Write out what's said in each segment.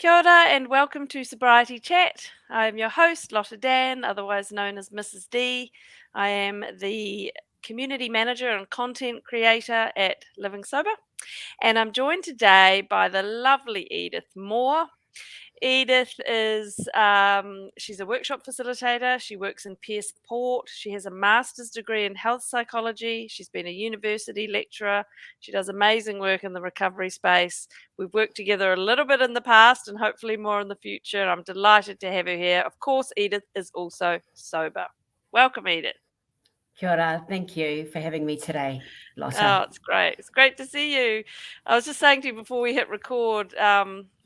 Kia ora and welcome to Sobriety Chat. I am your host, Lotta Dann, otherwise known as Mrs. D. I am the community manager and content creator at Living Sober, and I'm joined today by the lovely Edith Moore. Edith is she's a workshop facilitator. She works in peer support. She has a master's degree in health psychology. She's been a university lecturer. She does amazing work in the recovery space. We've worked together a little bit in the past and hopefully more in the future. I'm delighted to have her here. Of course, Edith is also sober. Welcome, Edith. Kia ora. Thank you for having me today, Oh, Lotta. it's great. It's great to see you. I was just saying to you before we hit record,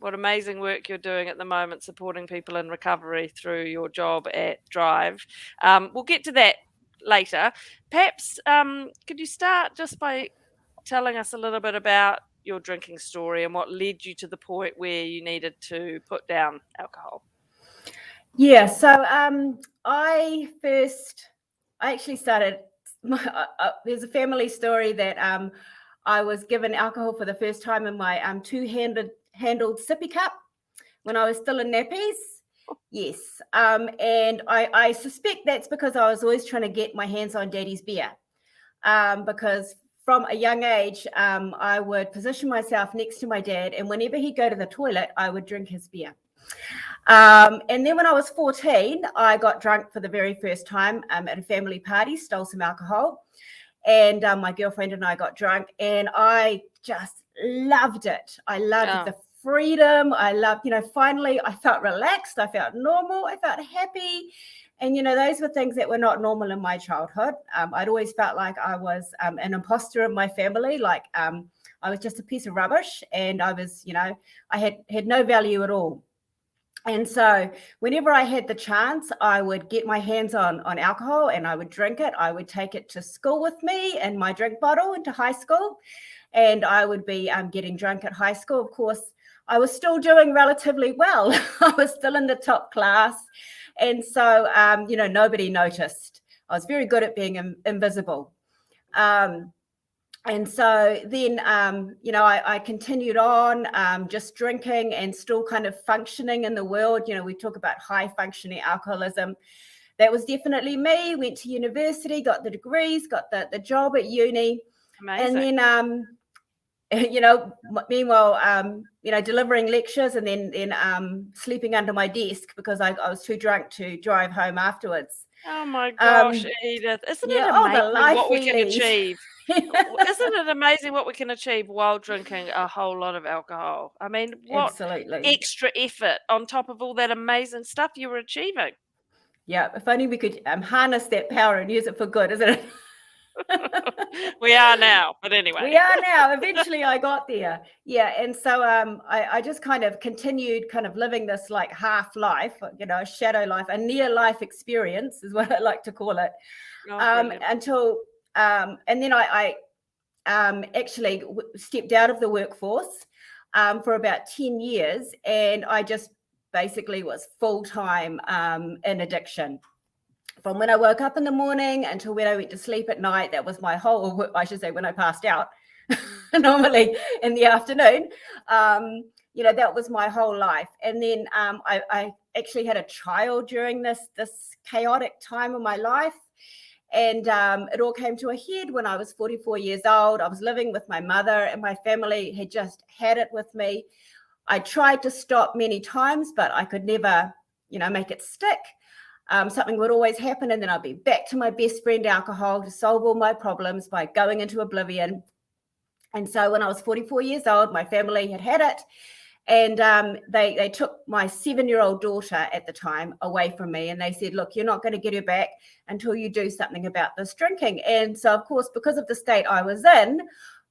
what amazing work you're doing at the moment, supporting people in recovery through your job at Drive. We'll get to that later. Perhaps, could you start just by telling us a little bit about your drinking story and what led you to the point where you needed to put down alcohol? Yeah, so I actually started, there's a family story that I was given alcohol for the first time in my handled sippy cup when I was still in nappies. Yes, and I suspect that's because I was always trying to get my hands on daddy's beer, because from a young age, I would position myself next to my dad, and whenever he'd go to the toilet, I would drink his beer. And then when I was 14, I got drunk for the very first time at a family party, stole some alcohol, and my girlfriend and I got drunk, and I just loved it. I loved the freedom. I loved, finally I felt relaxed. I felt normal. I felt happy. And, those were things that were not normal in my childhood. I'd always felt like I was an imposter in my family, like I was just a piece of rubbish, and I was, I had no value at all. And so whenever I had the chance, I would get my hands on alcohol and I would drink it. I would take it to school with me in my drink bottle into high school. And I would be getting drunk at high school. Of course, I was still doing relatively well. I was still in the top class. And so, nobody noticed. I was very good at being invisible. And so then, I continued on just drinking and still kind of functioning in the world. We talk about high functioning alcoholism. That was definitely me. Went to university, got the degrees, got the job at uni. Amazing. And then, meanwhile, delivering lectures and then sleeping under my desk because I was too drunk to drive home afterwards. Oh my gosh, Edith. Isn't it the amazing life what we we can lead. achieve? Isn't it amazing what we can achieve while drinking a whole lot of alcohol? I mean, what Absolutely. extra effort on top of all that amazing stuff you were achieving? Yeah, if only we could harness that power and use it for good, isn't it? We are now, but anyway. We are now. Eventually I got there. Yeah. And so I just kind of continued kind of living this like half life, a shadow life, a near life experience is what I like to call it. Until and then I actually stepped out of the workforce for about 10 years, and I just basically was full-time in addiction. From when I woke up in the morning until when I went to sleep at night, that was my whole, I should say, when I passed out, normally in the afternoon, that was my whole life. And then I actually had a child during this chaotic time of my life. And it all came to a head when I was 44 years old. I was living with my mother, and my family had just had it with me. I tried to stop many times, but I could never, make it stick. Something would always happen, and then I'd be back to my best friend alcohol to solve all my problems by going into oblivion. And so when I was 44 years old, my family had it, and they took my 7-year-old daughter at the time away from me, and they said, look, you're not going to get her back until you do something about this drinking. And so, of course, because of the state I was in,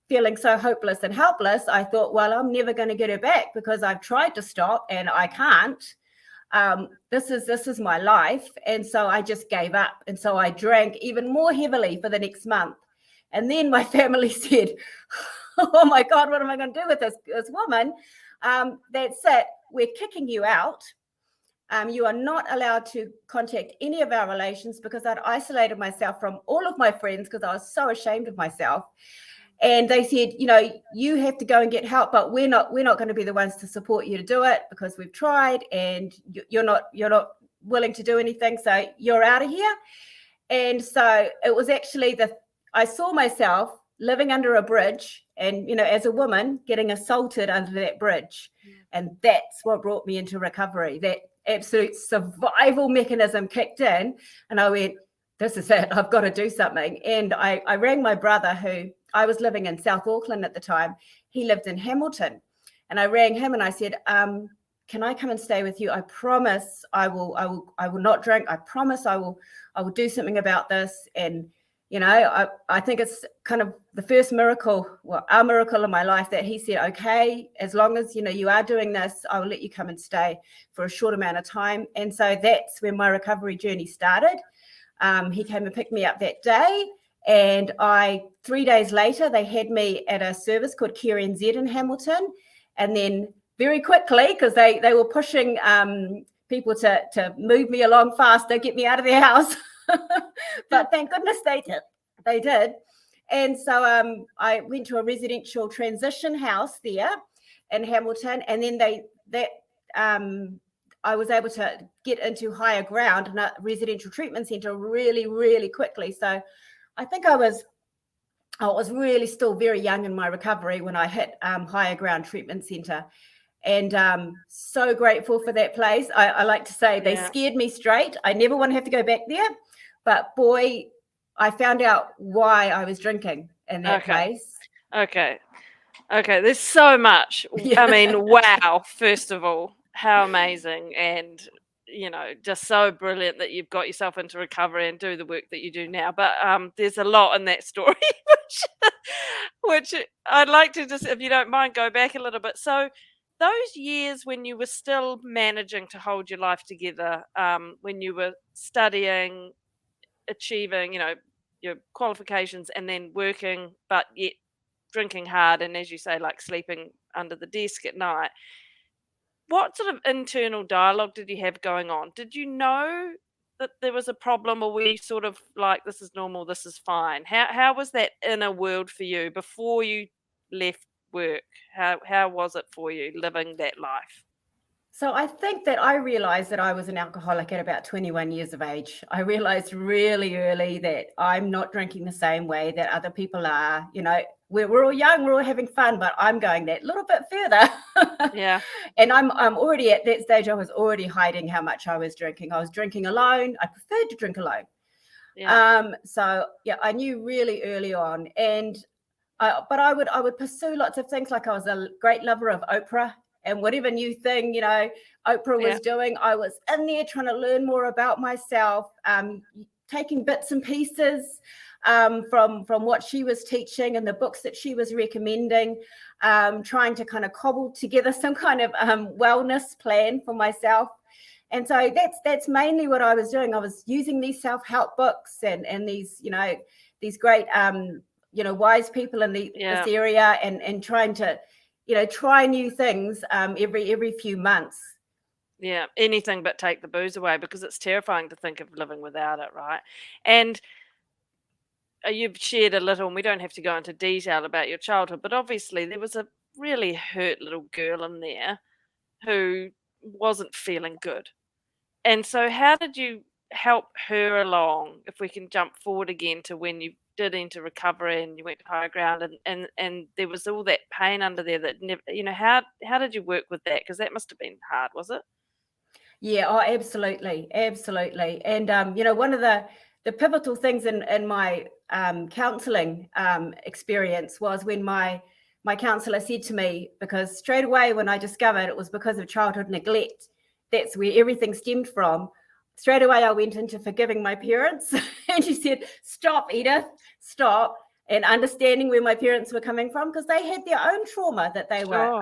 feeling so hopeless and helpless, I thought, well, I'm never going to get her back because I've tried to stop and I can't. This is my life. And so I just gave up. And so I drank even more heavily for the next month. And then my family said, oh my God, what am I going to do with this woman? That's it. We're kicking you out. You are not allowed to contact any of our relations, because I'd isolated myself from all of my friends because I was so ashamed of myself. And they said, you have to go and get help, but we're not going to be the ones to support you to do it, because we've tried and you're not willing to do anything. So you're out of here. And so it was actually I saw myself living under a bridge and, as a woman getting assaulted under that bridge. And that's what brought me into recovery. That absolute survival mechanism kicked in. And I went, this is it. I've got to do something. And I rang my brother, who I was living in South Auckland at the time. He lived in Hamilton. And I rang him and I said, can I come and stay with you? I promise I will not drink. I promise I will do something about this. And, I think it's kind of the first miracle, our miracle in my life, that he said, okay, as long as, you are doing this, I will let you come and stay for a short amount of time. And so that's when my recovery journey started. He came and picked me up that day. And 3 days later, they had me at a service called Care NZ in Hamilton. And then very quickly, because they were pushing people to move me along faster, get me out of their house. But thank goodness they did. And so I went to a residential transition house there in Hamilton. And then I was able to get into higher ground in a residential treatment centre really, really quickly. So I think I was really still very young in my recovery when I hit higher ground treatment centre. And so grateful for that place. I like to say they scared me straight. I never want to have to go back there. But boy, I found out why I was drinking in that place. Okay. There's so much. Yeah. I mean, wow. First of all, how amazing. And, just so brilliant that you've got yourself into recovery and do the work that you do now. But there's a lot in that story, which I'd like to just, if you don't mind, go back a little bit. So those years when you were still managing to hold your life together, when you were studying, achieving, your qualifications, and then working, but yet drinking hard, and as you say, like sleeping under the desk at night, what sort of internal dialogue did you have going on? Did you know that there was a problem, or were you sort of like, this is normal, this is fine? How was that inner world for you before you left work? How was it for you living that life? So I think that I realized that I was an alcoholic at about 21 years of age. I realized really early that I'm not drinking the same way that other people are. We're all young, we're all having fun, but I'm going that little bit further. Yeah. And I'm already at that stage. I was already hiding how much I was drinking. I was drinking alone. I preferred to drink alone. Yeah. I knew really early on. And but I would pursue lots of things. Like I was a great lover of Oprah. And whatever new thing, Oprah was doing, I was in there trying to learn more about myself, taking bits and pieces from what she was teaching and the books that she was recommending, trying to kind of cobble together some kind of wellness plan for myself. And so that's mainly what I was doing. I was using these self-help books and these, these great, wise people in this area and trying to, try new things every few months. Yeah, anything but take the booze away, because it's terrifying to think of living without it, right? And you've shared a little, and we don't have to go into detail about your childhood, but obviously there was a really hurt little girl in there who wasn't feeling good. And so how did you help her along, if we can jump forward again to when you did enter recovery and you went to higher ground and there was all that pain under there that never, how did you work with that? Because that must have been hard, was it? Yeah, absolutely. And one of the pivotal things in my counseling experience was when my counselor said to me, because straight away when I discovered it was because of childhood neglect, that's where everything stemmed from. Straight away, I went into forgiving my parents. And she said, stop, Edith, stop. And understanding where my parents were coming from, because they had their own trauma that they were,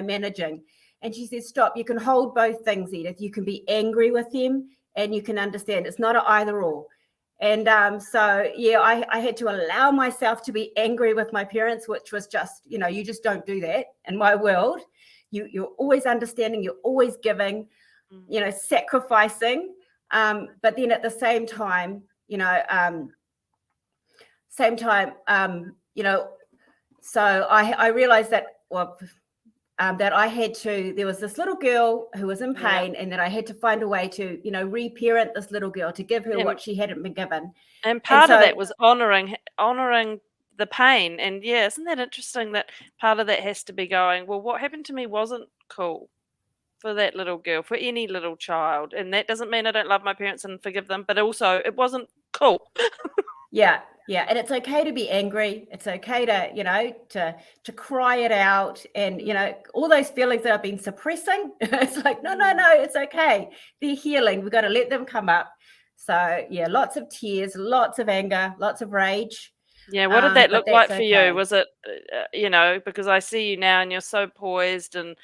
managing. And she said, stop, you can hold both things, Edith. You can be angry with them and you can understand. It's not an either or. And I had to allow myself to be angry with my parents, which was just, you just don't do that in my world. You're always understanding, you're always giving, sacrificing. But then at the same time, So I realized that, well, that I had to, there was this little girl who was in pain, and that I had to find a way to, reparent this little girl, to give her And, what she hadn't been given. and And part of so, that was honoring the pain. And yeah, isn't that interesting that part of that has to be going, well, what happened to me wasn't cool for that little girl, for any little child. And that doesn't mean I don't love my parents and forgive them, but also it wasn't cool. yeah. And it's okay to be angry. It's okay to, to cry it out. And, all those feelings that I've been suppressing, it's like, no, it's okay. They're healing. We've got to let them come up. So yeah, lots of tears, lots of anger, lots of rage. Yeah, what did that But look like that's for you? okay. Was it, because I see you now and you're so poised and,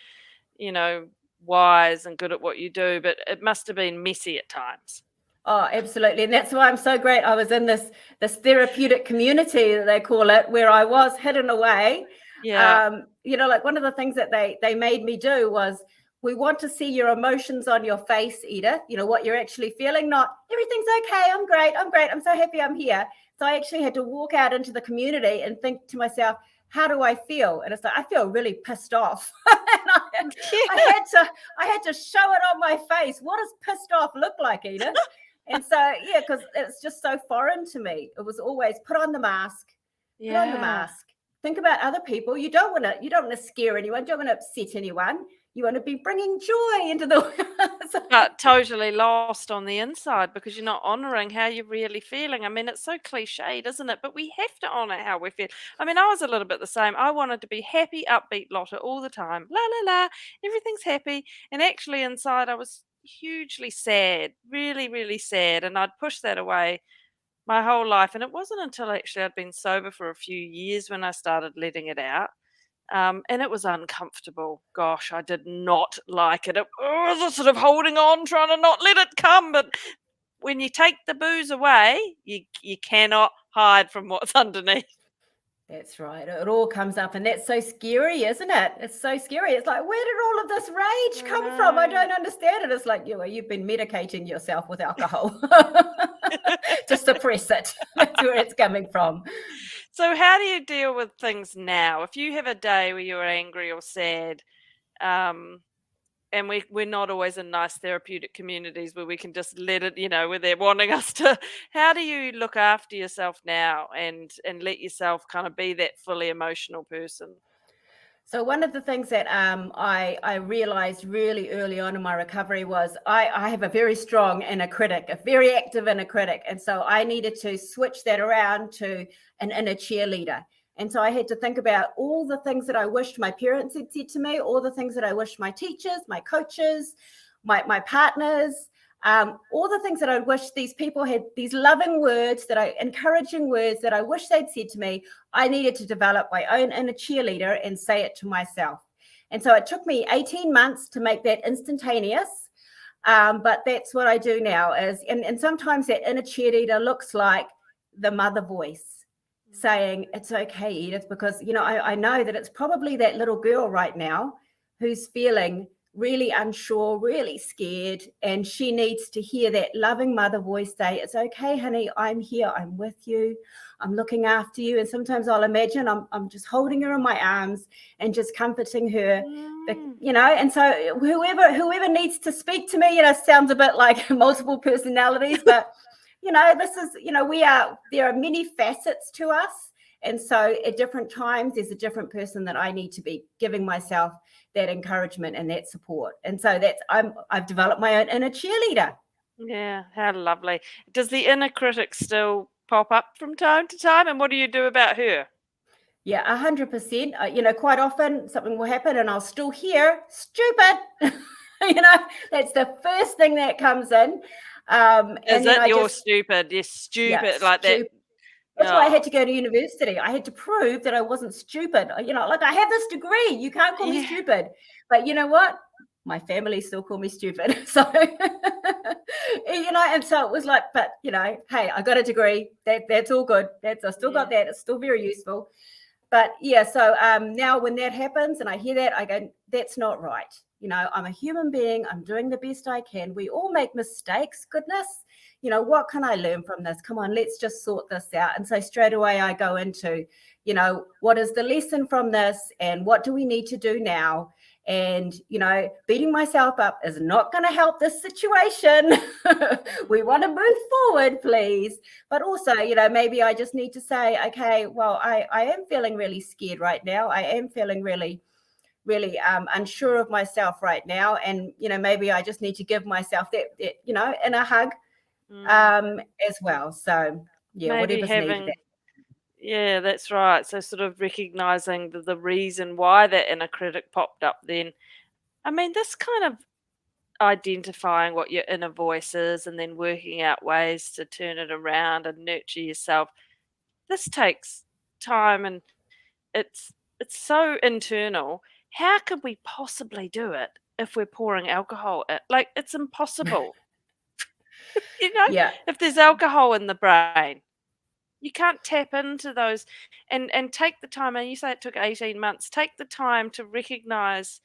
wise and good at what you do, but it must have been messy at times. Oh, absolutely. And that's why I'm so great. I was in this therapeutic community that they call it, where I was hidden away. Yeah. Like one of the things that they made me do was, we want to see your emotions on your face, Edith, what you're actually feeling, not everything's okay, I'm great, I'm so happy I'm here. So I actually had to walk out into the community and think to myself, how do I feel? And it's like, I feel really pissed off. And I had to show it on my face. What does pissed off look like, Edith? And so, yeah, because it's just so foreign to me. It was always put on the mask, put on the mask. Think about other people. You don't want to scare anyone. You don't want to upset anyone. You want to be bringing joy into the world. But totally lost on the inside because you're not honouring how you're really feeling. I mean, it's so cliched, isn't it? But we have to honour how we feel. I mean, I was a little bit the same. I wanted to be happy, upbeat Lotta all the time. La, la, la. Everything's happy. And actually inside I was hugely sad, really, really sad. And I'd pushed that away my whole life. And it wasn't until actually I'd been sober for a few years when I started letting it out. And it was uncomfortable. Gosh, I did not like it. It was a sort of holding on, trying to not let it come. But when you take the booze away, you cannot hide from what's underneath. That's right. It all comes up, and that's so scary, isn't it? It's so scary. It's like, where did all of this rage come from? I don't understand it. It's like, you've been medicating yourself with alcohol to suppress it. That's where it's coming from. So how do you deal with things now? If you have a day where you're angry or sad, and we're not always in nice therapeutic communities where we can just let it, where they're wanting us to, how do you look after yourself now and let yourself kind of be that fully emotional person? So one of the things that I realized really early on in my recovery was I have a very strong inner critic, a very active inner critic. And so I needed to switch that around to an inner cheerleader. And so I had to think about all the things that I wished my parents had said to me, all the things that I wished my teachers, my coaches, my partners, all the things that I wish these people had, these loving words, encouraging words that I wish they'd said to me. I needed to develop my own inner cheerleader and say it to myself. And so it took me 18 months to make that instantaneous. But that's what I do now and sometimes that inner cheerleader looks like the mother voice saying, it's okay, Edith, because, I know that it's probably that little girl right now who's feeling really unsure, really scared, and she needs to hear that loving mother voice say, it's okay, honey, I'm here, I'm with you, I'm looking after you. And sometimes I'll imagine I'm just holding her in my arms and just comforting her, and so whoever needs to speak to me, sounds a bit like multiple personalities, but this is, there are many facets to us. And so at different times, there's a different person that I need to be giving myself that encouragement and that support. And so I've developed my own inner cheerleader. Yeah, how lovely. Does the inner critic still pop up from time to time? And what do you do about her? Yeah, 100%. Quite often something will happen and I'll still hear stupid. That's the first thing that comes in. You're stupid? You're stupid, like stupid. that. That's why I had to go to university. I had to prove that I wasn't stupid. Like I have this degree. You can't call me stupid. But you know what? My family still call me stupid. So, and so it was like, but hey, I got a degree. That's all good. I still got that. It's still very useful. But yeah, so now when that happens and I hear that, I go, that's not right. You know, I'm a human being. I'm doing the best I can. We all make mistakes. Goodness, you know, what can I learn from this? Come on, let's just sort this out. And so straight away I go into, you know, what is the lesson from this and what do we need to do now? And, you know, beating myself up is not going to help this situation. We want to move forward, please. But also, you know, maybe I just need to say, okay, well, I am feeling really scared right now. I am feeling really unsure of myself right now. And, you know, maybe I just need to give myself that you know, in a hug as well. So, yeah, Maybe whatever's needed. yeah, that's right. So sort of recognizing the reason why that inner critic popped up then. I mean, this kind of identifying what your inner voice is and then working out ways to turn it around and nurture yourself. This takes time and it's so internal. How could we possibly do it if we're pouring alcohol at like it's impossible. You know, Yeah. if there's alcohol in the brain, you can't tap into those and take the time. And you say it took 18 months. Take the time to recognize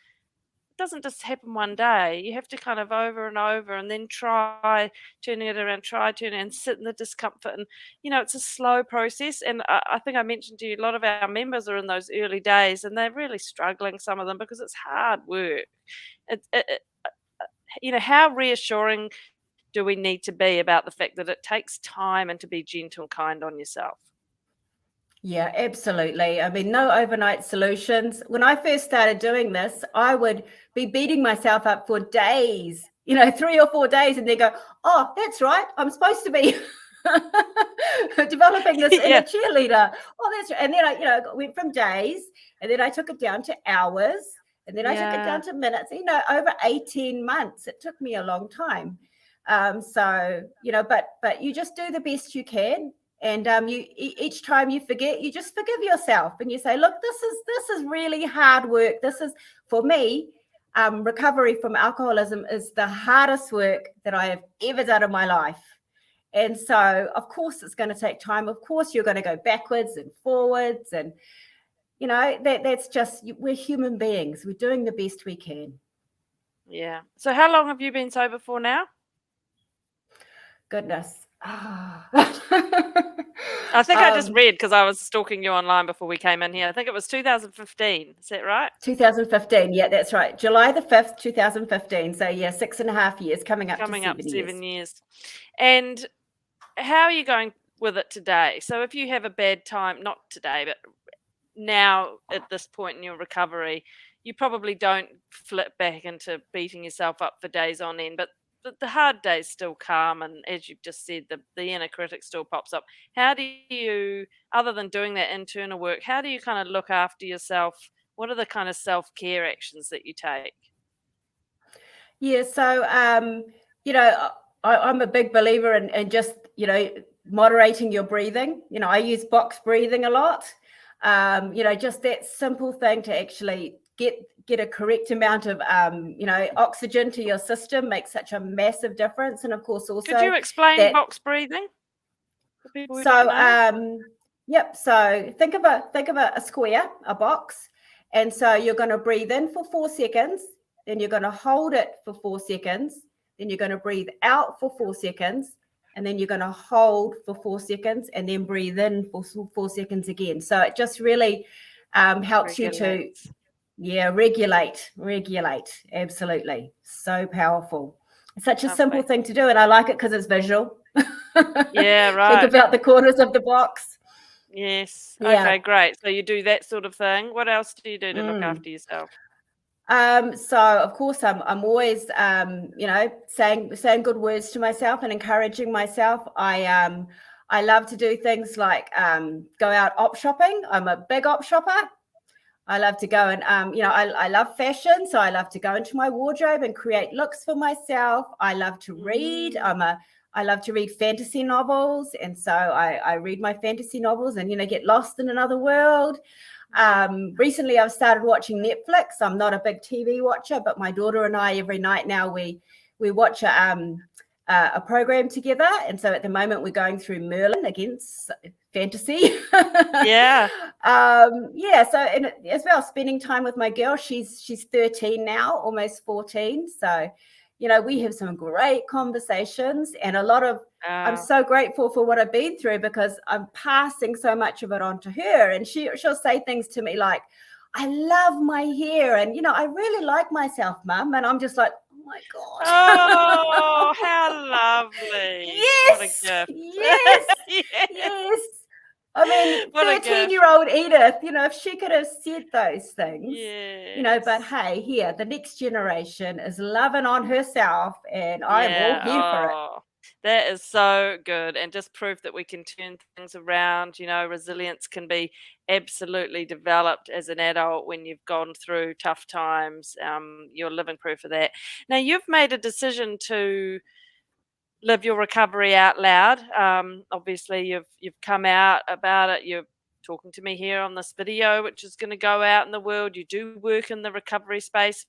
it doesn't just happen one day. You have to kind of over and over and then try turning it around, try turning and sit in the discomfort. And, you know, it's a slow process. And I think I mentioned to you, a lot of our members are in those early days and they're really struggling, some of them, because it's hard work. It, you know, how reassuring do we need to be about the fact that it takes time and to be gentle and kind on yourself? Yeah, absolutely. I mean, no overnight solutions. When I first started doing this, I would be beating myself up for days, you know, 3 or 4 days, and then go, oh, that's right. I'm supposed to be developing this inner Yeah. cheerleader. Oh, that's right. And then I, you know, went from days, and then I took it down to hours, and then I took it down to minutes, you know, over 18 months. It took me a long time. So, you know, but you just do the best you can. And you each time you forget, you just forgive yourself and you say, look, this is really hard work. This is, for me, recovery from alcoholism is the hardest work that I have ever done in my life. And so, of course, it's going to take time. Of course, you're going to go backwards and forwards. And, you know, that's just, we're human beings. We're doing the best we can. Yeah. So how long have you been sober for now? Goodness. I think I just read because I was stalking you online before we came in here. I think it was 2015. Is that right? 2015. Yeah, that's right. July the 5th, 2015. So yeah, 6.5 years, coming up to 7 years. And how are you going with it today? So if you have a bad time, not today, but now at this point in your recovery, you probably don't flip back into beating yourself up for days on end, but the hard days still come, and as you've just said, the inner critic still pops up. How do you, other than doing that internal work, how do you kind of look after yourself? What are the kind of self-care actions that you take? Yeah, so you know, I'm a big believer in just, you know, moderating your breathing. You know, I use box breathing a lot. You know, just that simple thing to actually get a correct amount of you know, oxygen to your system makes such a massive difference. And of course, also Could you explain that, box breathing for people who so don't know? yep. So think of a square, a box, and so you're going to breathe in for 4 seconds, then you're going to hold it for 4 seconds, then you're going to breathe out for 4 seconds, and then you're going to hold for 4 seconds, and then breathe in for 4 seconds again. So it just really helps you to, yeah, regulate. Absolutely, so powerful. It's such a simple thing to do, and I like it because it's visual. Yeah, right. Think about the corners of the box. Yes. Yeah. Okay, great. So you do that sort of thing. What else do you do to look after yourself? So of course I'm always you know, saying good words to myself and encouraging myself. I love to do things like go out op shopping. I'm a big op shopper. I love to go and you know, I love fashion, so I love to go into my wardrobe and create looks for myself. I love to read. I love to read fantasy novels, and so I read my fantasy novels and, you know, get lost in another world. Recently I've started watching Netflix. I'm not a big TV watcher, but my daughter and I every night now we watch a a program together. And so at the moment we're going through Merlin against fantasy. Yeah. So and as well, spending time with my girl. She's 13 now, almost 14. So, we have some great conversations and a lot of, I'm so grateful for what I've been through because I'm passing so much of it on to her. And she'll say things to me like, I love my hair. And, I really like myself, Mum. And I'm just like, oh my God. Oh, how lovely. Yes. What a gift. Yes. Yeah. Yes. I mean, What a gift. 13-year-old Edith, if she could have said those things, Yes. but hey, here, the next generation is loving on herself and I'm all here for it. That is so good, and just proof that we can turn things around. Resilience can be absolutely developed as an adult when you've gone through tough times. You're living proof of that. Now, you've made a decision to live your recovery out loud. Obviously, you've come out about it. You're talking to me here on this video, which is going to go out in the world. You do work in the recovery space.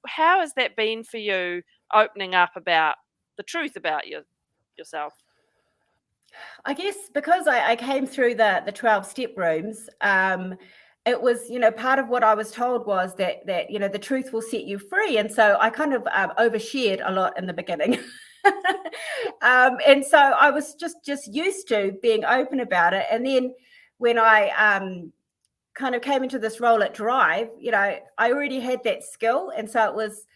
How has that been for you, opening up about the truth about yourself? I guess because I came through the 12-step rooms, it was, part of what I was told was that the truth will set you free. And so I kind of overshared a lot in the beginning. And so I was just used to being open about it. And then when I kind of came into this role at Drive, I already had that skill. And so it was,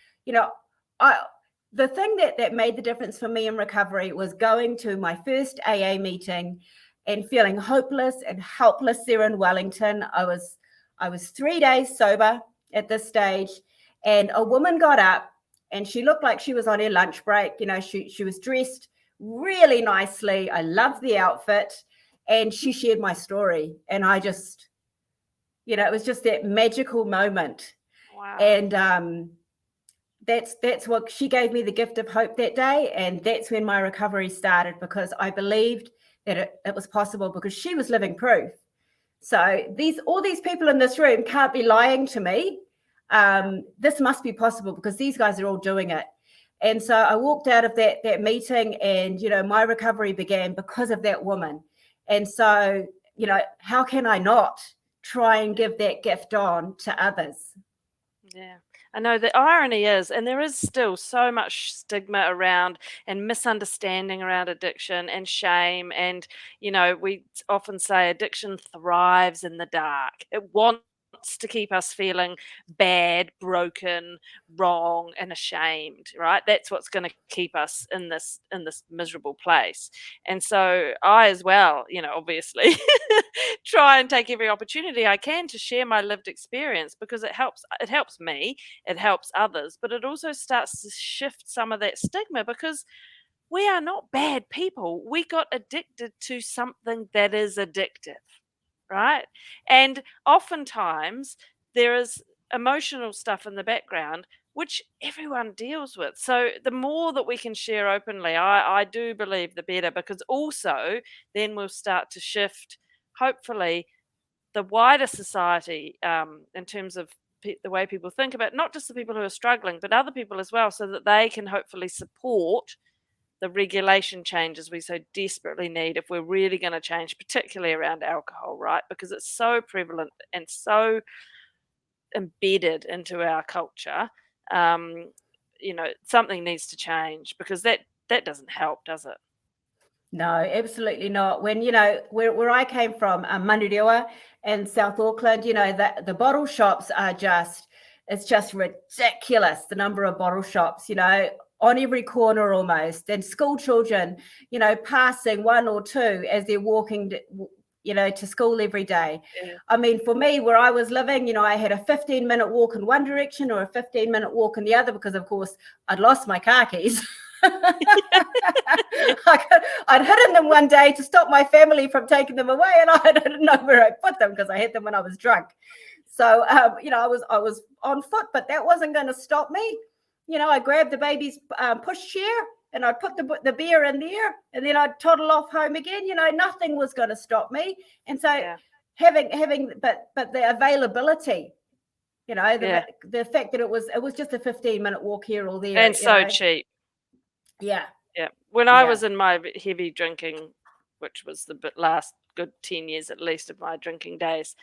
the thing that made the difference for me in recovery was going to my first AA meeting and feeling hopeless and helpless there in Wellington. I was 3 days sober at this stage, and a woman got up and she looked like she was on her lunch break. She was dressed really nicely. I loved the outfit, and she shared my story. And I just, it was just that magical moment. Wow. And that's what she gave me, the gift of hope that day. And that's when my recovery started, because I believed that it was possible, because she was living proof. So all these people in this room can't be lying to me. This must be possible because these guys are all doing it. And so I walked out of that meeting, and, my recovery began because of that woman. And so, how can I not try and give that gift on to others? Yeah. I know the irony is, and there is still so much stigma around and misunderstanding around addiction and shame. And, we often say addiction thrives in the dark. It wants to keep us feeling bad, broken, wrong, and ashamed, right? That's what's going to keep us in this miserable place. And so I as well, obviously try and take every opportunity I can to share my lived experience, because it helps me, it helps others, but it also starts to shift some of that stigma, because we are not bad people. We got addicted to something that is addictive, right? And oftentimes there is emotional stuff in the background which everyone deals with. So the more that we can share openly, I do believe the better, because also then we'll start to shift, hopefully, the wider society, in terms of the way people think about not just the people who are struggling, but other people as well, so that they can hopefully support the regulation changes we so desperately need if we're really going to change, particularly around alcohol, right? Because it's so prevalent and so embedded into our culture. Something needs to change, because that doesn't help, does it? No, absolutely not. When, where I came from, Manurewa in South Auckland, the bottle shops are it's just ridiculous, the number of bottle shops, on every corner almost, and school children, passing one or two as they're walking, to school every day. Yeah. I mean, for me, where I was living, I had a 15-minute walk in one direction or a 15-minute walk in the other, because of course I'd lost my car keys. I'd hidden them one day to stop my family from taking them away, and I didn't know where I put them because I had them when I was drunk. So, I was on foot, but that wasn't going to stop me. I grabbed the baby's push chair and I'd put the beer in there, and then I'd toddle off home again. Nothing was going to stop me. And so, having, but the availability, the fact that it was just a 15-minute walk here or there, and so cheap. Yeah, Yeah. When I Yeah. was in my heavy drinking, which was the last good 10 years at least of my drinking days,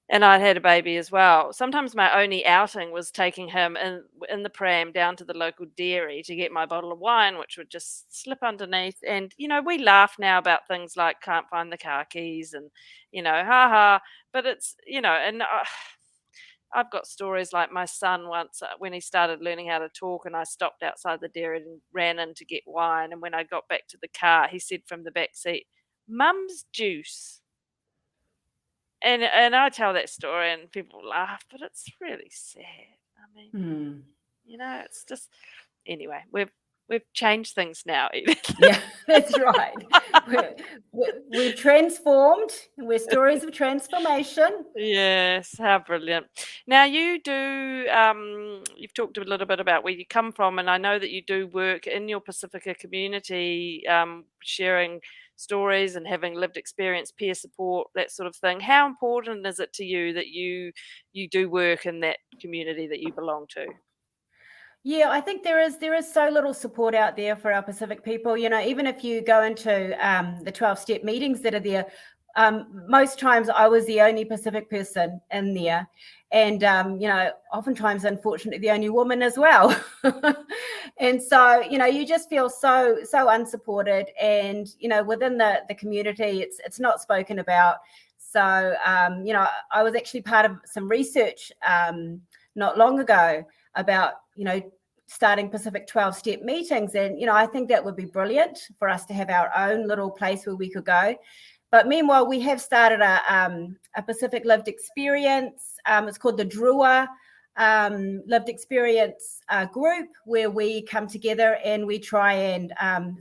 and I'd had a baby as well. Sometimes my only outing was taking him in the pram down to the local dairy to get my bottle of wine, which would just slip underneath. And we laugh now about things like can't find the car keys and ha ha. But it's and I've got stories like my son once when he started learning how to talk, and I stopped outside the dairy and ran in to get wine. And when I got back to the car, he said from the back seat, "Mum's juice." And I tell that story and people laugh, but it's really sad. I mean, Hmm. it's just anyway, we've changed things now, Edith. Yeah, that's right. We've transformed. We're stories of transformation. Yes, how brilliant. Now you do you've talked a little bit about where you come from, and I know that you do work in your Pacifica community, sharing stories and having lived experience, peer support, that sort of thing. How important is it to you that you do work in that community that you belong to? Yeah, I think there is so little support out there for our Pacific people. Even if you go into the 12-step meetings that are there, most times I was the only Pacific person in there, and oftentimes, unfortunately, the only woman as well. And so, you just feel so unsupported, and within the community, it's not spoken about. So, I was actually part of some research not long ago about starting Pacific 12-step meetings, and I think that would be brilliant for us to have our own little place where we could go. But meanwhile, we have started a Pacific lived experience. It's called the Drua lived experience group, where we come together and we try and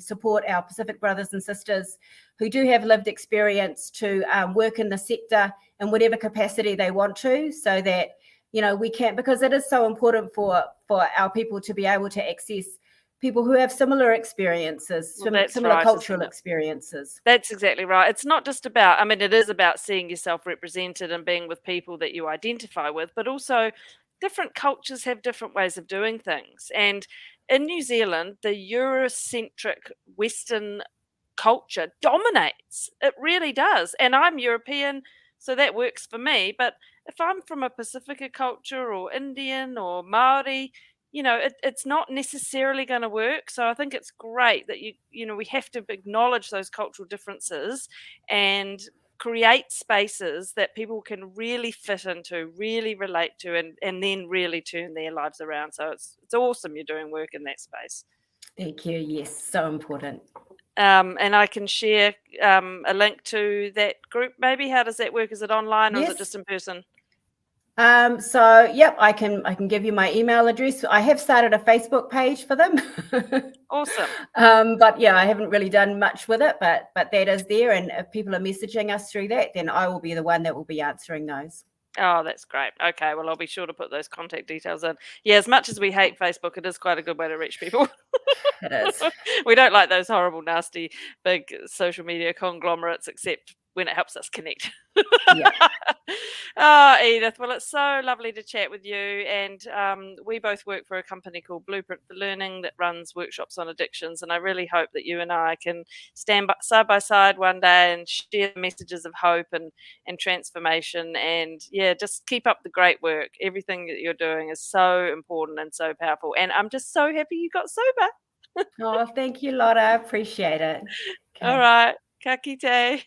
support our Pacific brothers and sisters who do have lived experience to work in the sector in whatever capacity they want to, so that we can, because it is so important for our people to be able to access people who have similar experiences, Well, that's similar right, cultural isn't it? experiences. That's exactly right. It's not just about, I mean, it is about seeing yourself represented and being with people that you identify with, but also different cultures have different ways of doing things. And in New Zealand, the Eurocentric Western culture dominates. It really does. And I'm European, so that works for me. But if I'm from a Pacifica culture or Indian or Maori, it's not necessarily going to work. So I think it's great that we have to acknowledge those cultural differences and create spaces that people can really fit into, really relate to, and then really turn their lives around. So it's awesome you're doing work in that space. Thank you. Yes, so important. And I can share a link to that group. Maybe how does that work? Is it online or is it just Yes. in person? So yep, I can give you my email address. I have started a Facebook page for them. Awesome. But yeah, I haven't really done much with it, but that is there, and if people are messaging us through that, then I will be the one that will be answering those. Oh, that's great. Okay, well, I'll be sure to put those contact details in. Yeah, as much as we hate Facebook, it is quite a good way to reach people. It is. We don't like those horrible, nasty, big social media conglomerates, except when it helps us connect. Yeah. Oh, Edith, well, it's so lovely to chat with you. And we both work for a company called Blueprint for Learning that runs workshops on addictions. And I really hope that you and I can stand side by side one day and share messages of hope and transformation. And yeah, just keep up the great work. Everything that you're doing is so important and so powerful. And I'm just so happy you got sober. Oh, thank you, Lotta. I appreciate it. All Okay. right. Ka kite.